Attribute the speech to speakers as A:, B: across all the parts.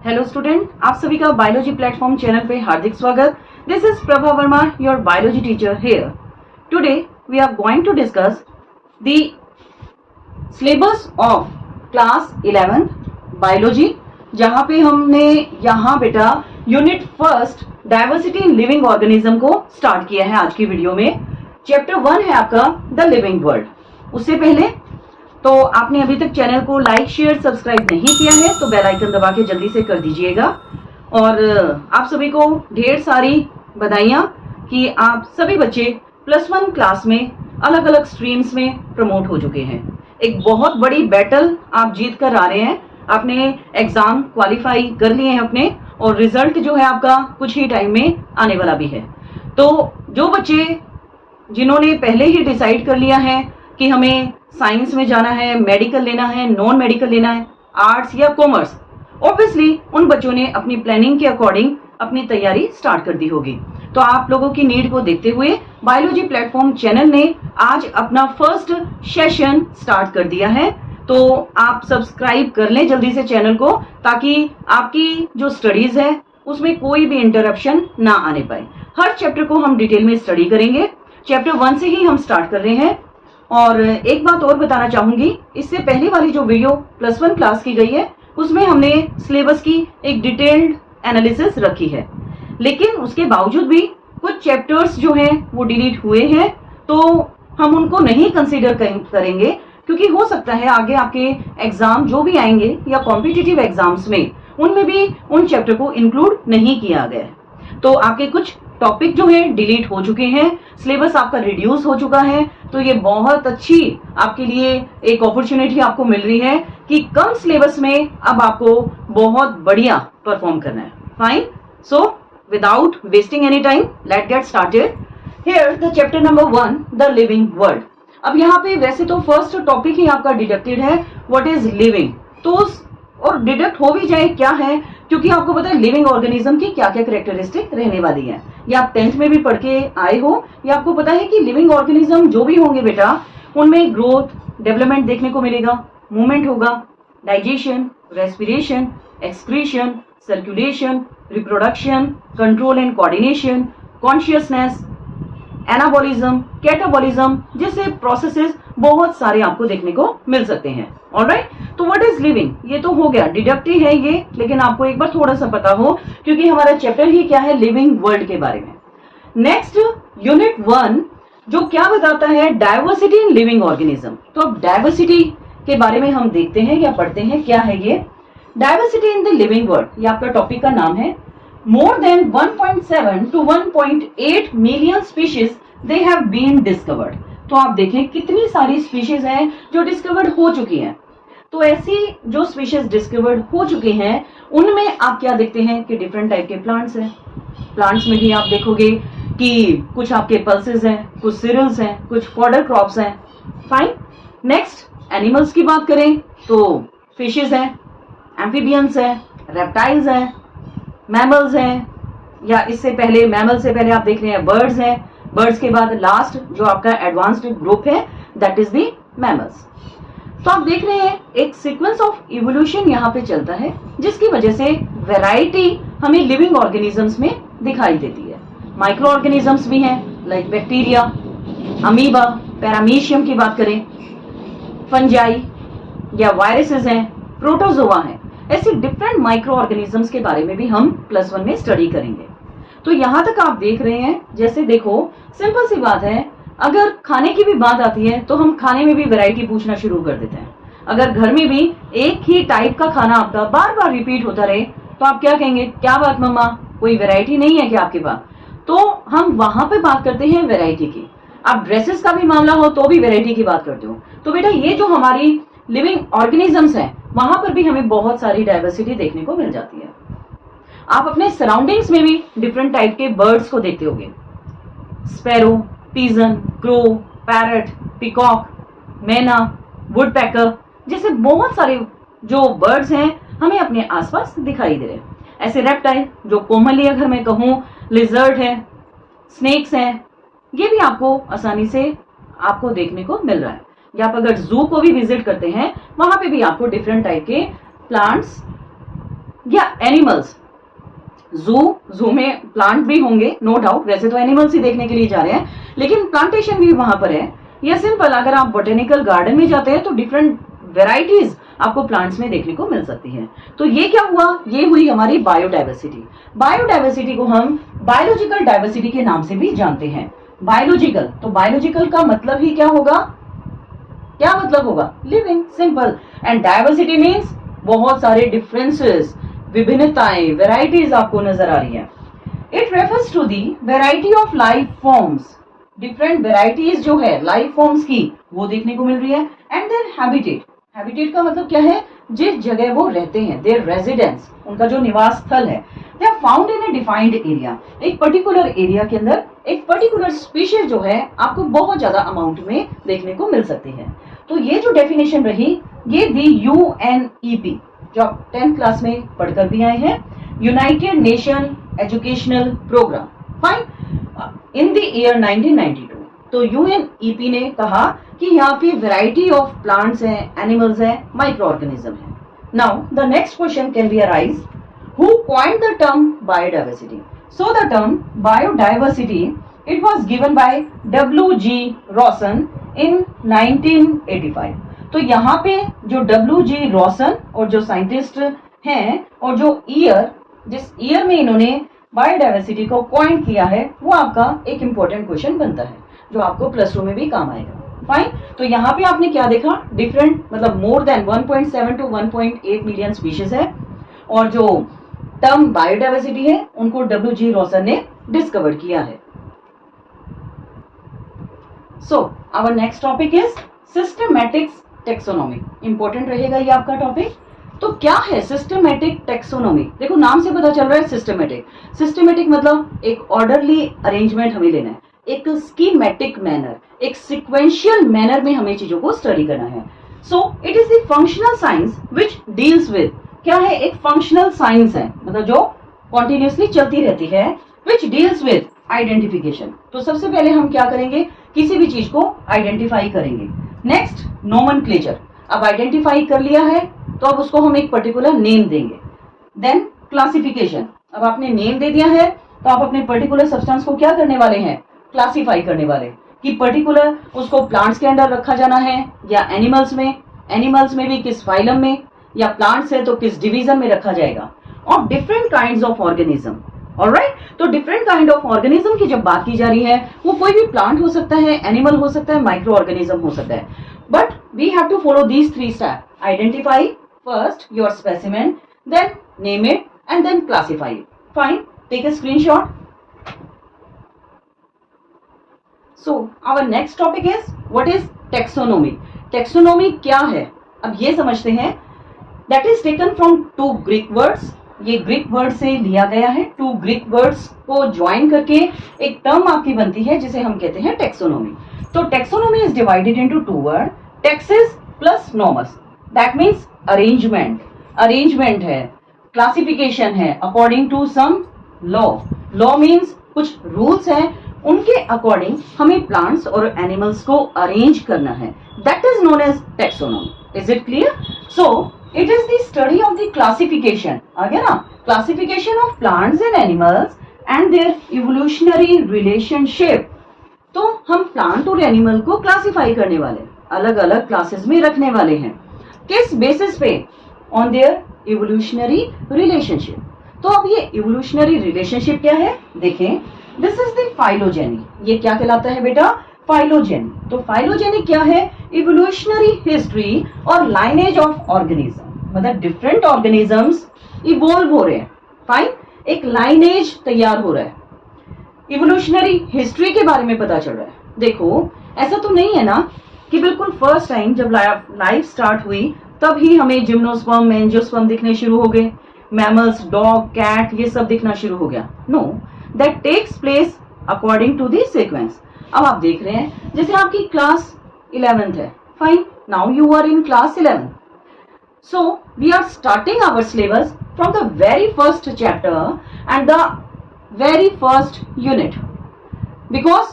A: Hello student, आप सभी का बायोलॉजी प्लेटफॉर्म चैनल पे हार्दिक स्वागत। This is Prabha Verma, your biology teacher here. Today we are going to discuss the syllabus of class 11 biology, जहां पे हमने यहाँ बेटा unit first diversity in living organism को स्टार्ट किया है। आज की वीडियो में चैप्टर 1 है आपका द लिविंग वर्ल्ड। उससे पहले तो आपने अभी तक चैनल को लाइक शेयर सब्सक्राइब नहीं किया है तो बेल आइकन दबा के जल्दी से कर दीजिएगा। और आप सभी को ढेर सारी बधाइयाँ कि आप सभी बच्चे +1 क्लास में अलग अलग स्ट्रीम्स में प्रमोट हो चुके हैं। एक बहुत बड़ी बैटल आप जीत कर आ रहे हैं। आपने एग्जाम क्वालिफाई कर लिए हैं अपने, और रिजल्ट जो है आपका कुछ ही टाइम में आने वाला भी है। तो जो बच्चे जिन्होंने पहले ही डिसाइड कर लिया है कि हमें साइंस में जाना है, मेडिकल लेना है, नॉन मेडिकल लेना है, आर्ट्स या कॉमर्स, ऑब्वियसली उन बच्चों ने अपनी प्लानिंग के अकॉर्डिंग अपनी तैयारी स्टार्ट कर दी होगी। तो आप लोगों की नीड को देखते हुए बायोलॉजी प्लेटफॉर्म चैनल ने आज अपना फर्स्ट सेशन स्टार्ट कर दिया है। तो आप सब्सक्राइब कर लें जल्दी से चैनल को, ताकि आपकी जो स्टडीज है उसमें कोई भी इंटरप्शन ना आने पाए। हर चैप्टर को हम डिटेल में स्टडी करेंगे। चैप्टर 1 से ही हम स्टार्ट कर रहे हैं। और एक बात और बताना चाहूंगी, इससे पहले वाली जो वीडियो +1 क्लास की गई है उसमें हमने सिलेबस की एक डिटेल्ड एनालिसिस रखी है, लेकिन उसके बावजूद भी कुछ चैप्टर्स जो हैं वो डिलीट हुए हैं। तो हम उनको नहीं कंसीडर करेंगे, क्योंकि हो सकता है आगे आपके एग्जाम जो भी आएंगे या कॉम्पिटिटिव एग्जाम्स में उनमें भी उन चैप्टर को इंक्लूड नहीं किया गया है। तो आपके कुछ टॉपिक जो है डिलीट हो चुके हैं, सिलेबस आपका रिड्यूस हो चुका है। तो ये बहुत अच्छी आपके लिए एक अपॉर्चुनिटी आपको मिल रही है कि कम सिलेबस में अब आपको बहुत बढ़िया परफॉर्म करना है। Fine, so without wasting any time let get started. Here the chapter number 1 the living world. अब यहाँ पे वैसे तो फर्स्ट टॉपिक ही आपका डिडक्टेड है, व्हाट इज लिविंग। तो और डिडक्ट हो भी जाए क्या है, क्योंकि आपको पता है लिविंग ऑर्गेनिज्म की क्या क्या कैरेक्टरिस्टिक रहने वाली है। या आप 10th में भी पढ़ के आए हो, या आपको पता है कि लिविंग ऑर्गेनिज्म जो भी होंगे बेटा उनमें ग्रोथ, डेवलपमेंट देखने को मिलेगा, मूवमेंट होगा, digestion, respiration, excretion, circulation, reproduction, control and coordination, consciousness, anabolism, catabolism जैसे प्रोसेसेस बहुत सारे आपको देखने को मिल सकते हैं। ऑलराइट, तो व्हाट इज लिविंग, ये तो हो गया, डिडक्टिव है ये, लेकिन आपको एक बार थोड़ा सा पता हो, क्योंकि हमारा चैप्टर ही क्या है, लिविंग वर्ल्ड के बारे में। नेक्स्ट यूनिट 1 जो क्या बताता है, डाइवर्सिटी इन लिविंग ऑर्गेनिज्म। तो अब डाइवर्सिटी के बारे में हम देखते हैं या पढ़ते हैं क्या है ये। Diversity in the living world, ये आपका टॉपिक का नाम है। More than 1.7 to 1.8 million species they have been discovered। तो आप देखें कितनी सारी स्पीशीज हैं जो डिस्कवर्ड हो चुकी हैं। तो ऐसी जो स्पीशीज डिस्कवर्ड हो चुके हैं उनमें आप क्या देखते हैं कि डिफरेंट टाइप के प्लांट्स हैं। प्लांट्स में भी आप देखोगे कि कुछ आपके पल्सेस हैं, कुछ सीरियल्स हैं, कुछ फॉडर क्रॉप्स हैं। फाइन, नेक्स्ट एनिमल्स की बात करें तो फिशेज हैं, एम्फीबियंस हैं, रेप्टाइल्स हैं, मैमल्स हैं, या इससे पहले मैमल से पहले आप देख रहे हैं बर्ड्स हैं। बर्ड्स के बाद लास्ट जो आपका एडवांस्ड ग्रुप है दैट इज द मैमल्स। तो आप देख रहे हैं एक सीक्वेंस ऑफ इवोल्यूशन यहाँ पे चलता है, जिसकी वजह से वैरायटी हमें लिविंग ऑर्गेनिजम्स में दिखाई देती है। माइक्रो ऑर्गेनिजम्स भी हैं लाइक बैक्टीरिया, अमीबा, पैरामीशियम की बात करें, फंजाई या वायरसेस हैं, प्रोटोजोआ हैं। ऐसे डिफरेंट माइक्रो ऑर्गेनिजम्स के बारे में भी हम +1 में स्टडी करेंगे। तो यहां तक आप देख रहे हैं, जैसे देखो सिंपल सी बात है, अगर खाने की भी बात आती है तो हम खाने में भी वैरायटी पूछना शुरू कर देते हैं। अगर घर में भी एक ही टाइप का खाना आपका बार बार रिपीट होता रहे तो आप क्या कहेंगे, क्या बात मम्मा, कोई वैरायटी नहीं है क्या आपके पास। तो हम वहां पे बात करते हैं वैरायटी की। आप ड्रेसेस का भी मामला हो तो भी वैरायटी की बात करते हो। तो बेटा ये जो हमारी लिविंग ऑर्गेनिजम्स हैं वहां पर भी हमें बहुत सारी डाइवर्सिटी देखने को मिल जाती है। आप अपने सराउंडिंग्स में भी डिफरेंट टाइप के बर्ड्स को देखते होंगे, sparrow, pigeon, crow, parrot, peacock, myna, woodpecker जैसे बहुत सारे जो बर्ड्स हैं हमें अपने आसपास दिखाई दे रहे हैं। ऐसे रेप्टाइल जो कॉमनली अगर मैं कहूँ लिजर्ड है, स्नेक्स हैं, ये भी आपको आसानी से आपको देखने को मिल रहा है। या आप अगर जू को भी विजिट करते हैं वहां पे भी आपको डिफरेंट टाइप के प्लांट्स या एनिमल्स, जू में प्लांट भी होंगे नो डाउट, वैसे तो एनिमल्स ही देखने के लिए जा रहे हैं, लेकिन प्लांटेशन भी वहां पर है। या सिंपल अगर आप बोटेनिकल गार्डन में जाते हैं तो डिफरेंट वेराइटीज आपको प्लांट्स में देखने को मिल सकती है। तो ये क्या हुआ, ये हुई हमारी बायोडाइवर्सिटी। बायोडाइवर्सिटी को हम बायोलॉजिकल डाइवर्सिटी के नाम से भी जानते हैं। बायोलॉजिकल, तो बायोलॉजिकल का मतलब ही क्या होगा, क्या मतलब होगा, living, simple. And diversity means बहुत सारे डिफरेंसेस, विभिन्नताएं, वेराइटीज आपको नजर आ रही है। It refers to the variety of life forms, different varieties जो है लाइफ फॉर्म्स की वो देखने को मिल रही है। एंड देयर हैबिटेट, हैबिटेट का मतलब क्या है, जिस जगह वो रहते हैं, देयर रेजिडेंस, उनका जो निवास स्थल है। They are found in a defined area, एक पर्टिकुलर एरिया के अंदर एक पर्टिकुलर स्पीशीज जो है आपको बहुत ज्यादा अमाउंट में देखने को मिल सकती है। तो ये जो डेफिनेशन रही ये दी यूएनईपी, जो आप 10th क्लास में पढ़कर भी आए हैं, united nation educational programme, fine, in the year 1992। तो यूएनईपी ने कहा कि यहाँ पे वैरायटी ऑफ प्लांट्स हैं, एनिमल्स हैं, माइक्रो ऑर्गेनिज्म है। Now the next question can be arise, who coined the term biodiversity? So the term biodiversity, it was given by W.G. Rawson in 1985. तो यहाँ पे जो W.G. Rawson और जो scientist हैं और जो ईयर, जिस ईयर में इन्होंने बायोडाइवर्सिटी को कॉइन किया है, वो आपका एक इंपॉर्टेंट क्वेश्चन बनता है जो आपको प्लस 2 में भी काम आएगा। फाइन, तो यहाँ पे आपने क्या देखा, डिफरेंट मतलब more than 1.7 to 1.8 million species है, और जो टर्म बायोडाइवर्सिटी है उनको W.G. रॉसन ने डिस्कवर किया है। So our next topic is systematic taxonomy. Important रहेगा ये आपका टॉपिक। तो क्या है सिस्टमैटिक टेक्सोनॉमी? देखो नाम से पता चल रहा है सिस्टमैटिक। सिस्टमैटिक मतलब एक ऑर्डरली अरेंजमेंट हमें लेना है, एक स्कीमेटिक मैनर, एक सिक्वेंशियल मैनर में हमें चीजों को स्टडी करना है। सो it is the functional science which deals with, क्या है, एक फंक्शनल साइंस है, मतलब जो कॉन्टिन्यूसली चलती रहती है, विच डील्स विद आइडेंटिफिकेशन। तो सबसे पहले हम क्या करेंगे, किसी भी चीज को आइडेंटिफाई करेंगे। नेक्स्ट नोमेनक्लेचर, अब आइडेंटिफाई कर लिया है तो अब उसको हम एक पर्टिकुलर नेम देंगे। देन क्लासिफिकेशन, अब आपने नेम दे दिया है तो आप अपने पर्टिकुलर सब्सटेंस को क्या करने वाले हैं, क्लासिफाई करने वाले, कि पर्टिकुलर उसको प्लांट्स के अंडर रखा जाना है या एनिमल्स में, एनिमल्स में भी किस फाइलम में, या प्लांट्स है तो किस डिवीजन में रखा जाएगा, और different kinds of organism. Alright, तो डिफरेंट काइंड ऑफ ऑर्गेनिज्म की जब बात की जा रही है, वो कोई भी प्लांट हो सकता है, एनिमल हो सकता है, माइक्रो ऑर्गेनिज्म हो सकता है, but we have to follow these 3 step. Identify first your specimen, then name it and then classify it. Fine, take a screenshot. So our next topic is what is taxonomy. Taxonomy क्या है, अब ये समझते हैं। That is taken from 2 Greek words, ये Greek word से लिया गया है। 2 ग्रीक वर्ड्स को ज्वाइन करके एक टर्म आपकी बनती है जिसे हम कहते हैं टेक्सोनोमी। तो taxonomy is divided into 2 word, taxis plus nomos, that means arrangement, arrangement है, क्लासिफिकेशन है according to some law. Law means कुछ रूल्स हैं, उनके अकॉर्डिंग हमें प्लांट्स और एनिमल्स को अरेंज करना है, that is known as taxonomy. Is it clear? So it is the study of the classification, आ गया ना, classification of plants and animals and their evolutionary relationship. तो हम प्लांट और एनिमल को क्लासिफाई करने वाले, अलग अलग क्लासेस में रखने वाले हैं, किस बेसिस पे, ऑन देयर इवोल्यूशनरी रिलेशनशिप। तो अब ये इवोल्यूशनरी रिलेशनशिप क्या है, देखें, दिस इज द फाइलोजेनी। ये क्या कहलाता है बेटा, फाइलोजेनी। तो फाइलोजेनी क्या है, इवोल्यूशनरी हिस्ट्री और लाइनेज ऑफ ऑर्गेनिज्म, मतलब डिफरेंट ऑर्गेनिजम्स इवोल्व हो रहे हैं। फाइन, एक लाइनेज तैयार हो रहा है, इवोल्यूशनरी हिस्ट्री के बारे में पता चल रहा है। देखो ऐसा तो नहीं है ना कि बिल्कुल फर्स्ट टाइम जब लाइफ स्टार्ट हुई तब ही हमें जिम्नोस्पर्म, एंजियोस्पर्म दिखने शुरू हो गए, मैमल्स, डॉग, कैट, ये सब दिखना शुरू हो गया। No, that takes place according to the sequence. अब आप देख रहे हैं जैसे आपकी क्लास 11th है, fine, now you are in class 11, so we are starting our syllabus from the very first chapter and the very first unit, because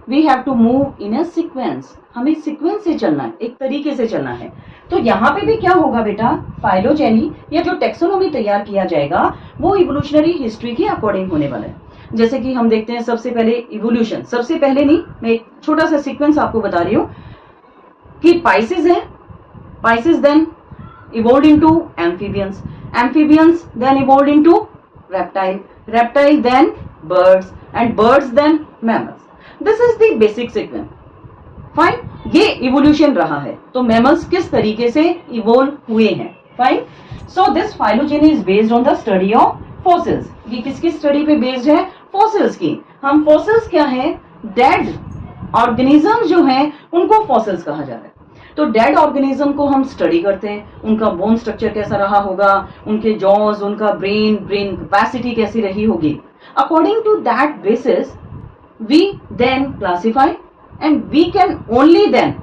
A: we have to move in a sequence, हमें sequence से चलना है, एक तरीके से चलना है। तो यहाँ पे भी क्या होगा बेटा, फाइलोजेनी या जो टेक्सोनॉमी तैयार किया जाएगा वो इवोल्यूशनरी हिस्ट्री के अकॉर्डिंग होने वाला है। जैसे कि हम देखते हैं सबसे पहले इवोल्यूशन, सबसे पहले नहीं, मैं एक छोटा सा सीक्वेंस आपको बता रही हूँ कि पाइसेस है, Pisces then evolved into amphibians, amphibians then evolved into reptile, reptile then birds and birds then mammals. This is the basic sequence. Fine, ये इवोल्यूशन रहा है। तो मैमल्स किस तरीके से इवोल्व हुए हैं। Fine, so this phylogeny is based on the study of fossils. ये किसकी स्टडी पे बेस्ड है, फॉसिल्स की। हम फॉसिल्स क्या है, डेड ऑर्गेनिज्म जो हैं उनको फॉसिल्स कहा जा रहा है। तो डेड ऑर्गेनिज्म को हम स्टडी करते हैं, उनका बोन स्ट्रक्चर कैसा रहा होगा, उनके जॉज, उनका ब्रेन कैपेसिटी कैसी रही होगी। According to that basis we then classify and we can only then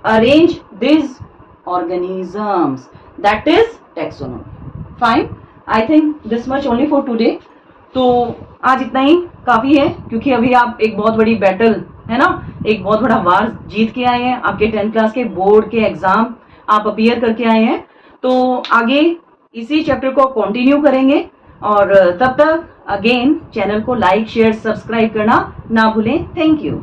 A: arrange these organisms, that is taxonomy. Fine, I think this much only for today. तो आज इतना ही काफी है, क्योंकि अभी आप एक बहुत बड़ी बैटल है ना, एक बहुत बड़ा वार जीत के आए हैं। आपके 10th क्लास के बोर्ड के एग्जाम आप अपीयर करके आए हैं। तो आगे इसी चैप्टर को कंटिन्यू करेंगे, और तब तक अगेन चैनल को लाइक शेयर सब्सक्राइब करना ना भूलें। Thank you.